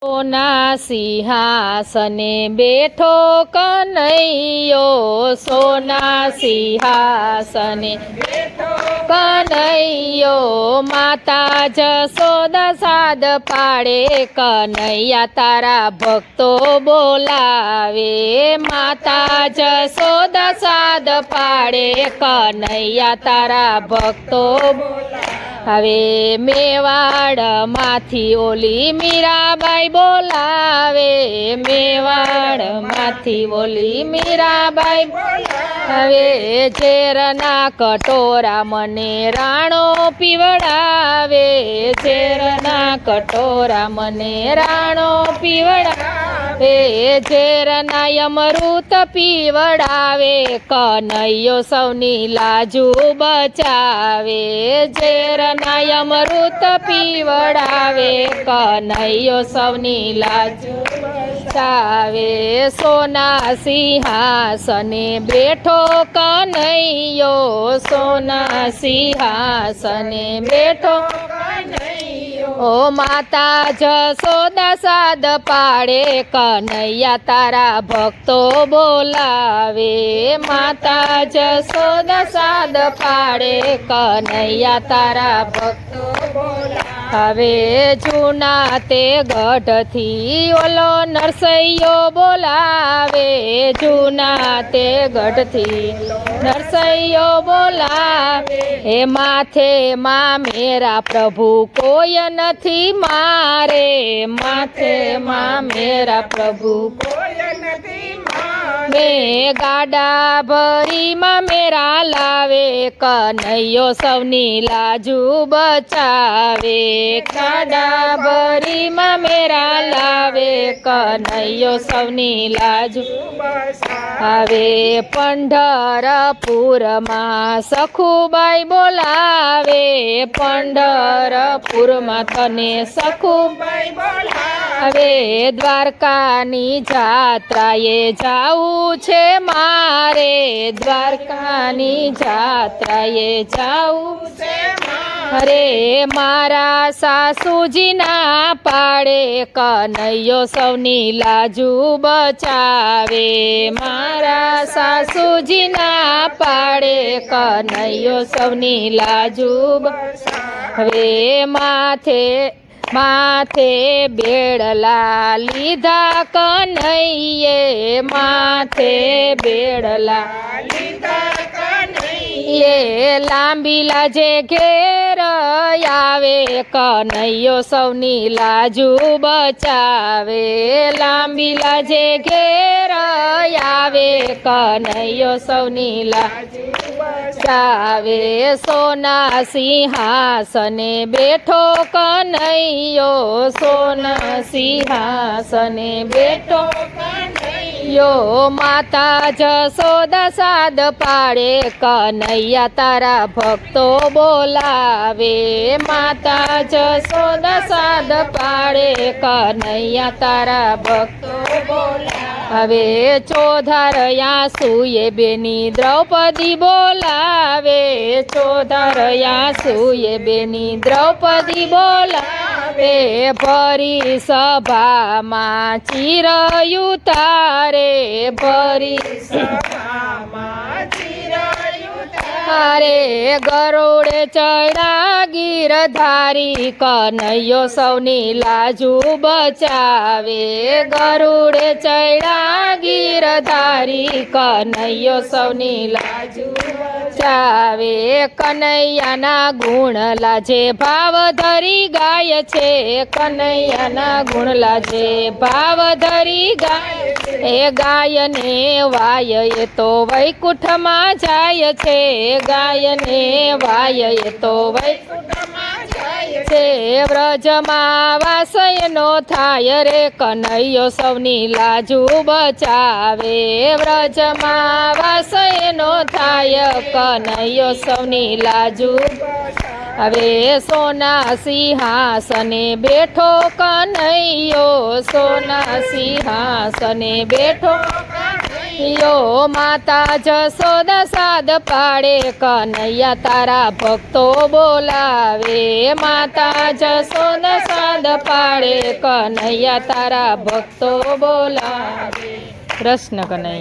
સોના સિંહાસને બેઠો કનૈયો, સોના સિંહાસને બેઠો કનૈયો, માતા જશોદા સાદ પાડે, કનૈયા તારા ભક્તો બોલાવે, માતા જશોદા સાદ પાડે, કનૈયા તારા ભક્તો હવે મેવાડમાંથી ઓલી મીરાબાઈ બોલાવે, મેવાડમાંથી ઓલી મીરાબાઈ હવે ઝેરના કટોરા મને રાણો પીવડાવે, ઝેરના કટોરા મને રાણો પીવડાવે, ઝેરના અમૃત પીવડાવે, કનૈયો સૌની લાજુ બચાવે, ઝેરના અમૃત પીવડાવે, કનૈયો સૌની લાજુ બચાવે, સોના સિંહાસને બેઠો કનૈયો, સોના સિંહાસને બેઠો ઓ માતા જશોદા સાદ પાડે, કનૈયા તારા ભક્તો બોલાવે, માતા જશોદા સાદ પાડે, કનૈયા તારા ભક્તો બોલાવે, હવે જૂના તે ગઢથી ઓલો નરસૈયો બોલાવે, જૂના તે ગઢથી નરસૈયો બોલાવે, હે માથે માં મેરા પ્રભુ કોઈ નથી મારે, માથે માં મેરા પ્રભુ કોઈ નથી મારે, ગાડા ભરીમાં મેરા લાવે, કનૈયો સૌની લાજુ બચાવે, ગાડા ભરીમાં મેરા લાવે, કનૈયો સૌની લાજુ હવે પંઢરપુરમાં સખુબાઈ બોલાવે, પંઢરપુરમાં તને સખુબાઈ બોલાવે, દ્વારકાની જાત્રાએ જાવું છે મારે, દ્વારકાની જાત્રાએ જાવું છે અરે મારા સાસુજી ના પાડે, કનૈયો સૌની લાજુ બચાવે, મારા સાસુજી ના પાડે, કનૈયો સૌની લાજુ હવે માથે બેડલા લીધા કનૈયે, માથે બેડલા લીધા કનૈયે, લાંબી લાજે ઘેર આવે, કનૈયો સૌની લાજુ બચાવે, લાંબી લાજે ઘેર આવે, કનૈયો સૌની લાજુ બચાવે, સોના સિંહાસને બેઠો કનૈયો, સોના સિંહાસને બેઠો કનૈયો, માતા જશોદા સાદ પાડે, કનૈયા તારા ભક્તો બોલાવે, માતા જશોદા સાદ પાડે, કનૈયા તારા ભક્તો બોલાવે, હવે ચોધારયા સુએ બેની દ્રૌપદી બોલાવે, ચોધારયા સુએ બેની દ્રૌપદી બોલાવે, ભરી સભામાં ચિરયું તારે, ભરી સભામાં ચિરયું તારે, ગરુડે ચડા ગીરધારી, કનૈયો સૌની લાજુ બચાવે, ગરુડે ચડા ગીરધારી, કનૈયો સૌની લાજુ બચાવે, કનૈયાના ગુણ લાજે ભાવ ધરી ગાય છે, કનૈયાના ગુણ લાજે ભાવ ધરી ગાય છે, એ ગાયને વાય એ તો વૈકુંઠમાં જાય છે, ગાયને વાય એ તો વૈકુંઠમાં જાય છે, વ્રજમાં વાસયનો થાય રે, કનૈયો સૌની લાજુ બચાવે, વ્રજમાં વાસયનો થાય, કનૈયો સૌની લાજુ હવે સોના સિંહાસને બેઠો કનૈયો, સોના સિંહાસને બેઠો યો માતા જશોદા સાદ પાડે કનૈયા તારા ભક્તો બોલાવે માતા જશોદા સાદ પાડે કનૈયા તારા ભક્તો બોલાવે કૃષ્ણ કનૈયા